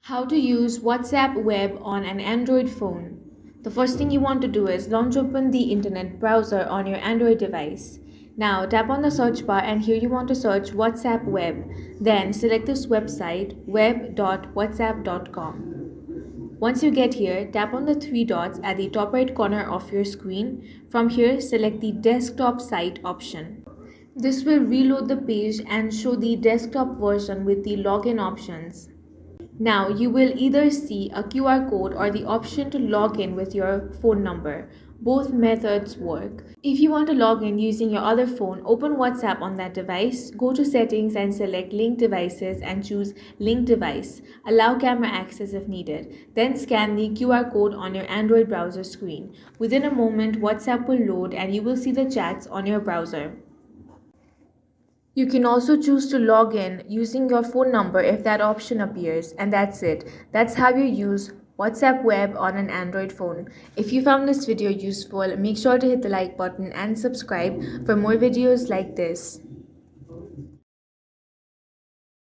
How to use WhatsApp web on an Android phone. The first thing you want to do is launch open the internet browser on your Android device. Now tap on the search bar and here you want to search WhatsApp web. Then select this website web.whatsapp.com. Once you get here, tap on the three dots at the top right corner of your screen. From here, select the desktop site option. This will reload the page and show the desktop version with the login options. Now you will either see a QR code or the option to log in with your phone number. Both methods work. If you want to log in using your other phone, open WhatsApp on that device, go to settings and select link devices and choose link device. Allow camera access if needed. Then scan the QR code on your Android browser screen. Within a moment, WhatsApp will load and you will see the chats on your browser. You can also choose to log in using your phone number if that option appears, and that's it. That's how you use WhatsApp web on an Android phone. If you found this video useful, make sure to hit the like button and subscribe for more videos like this.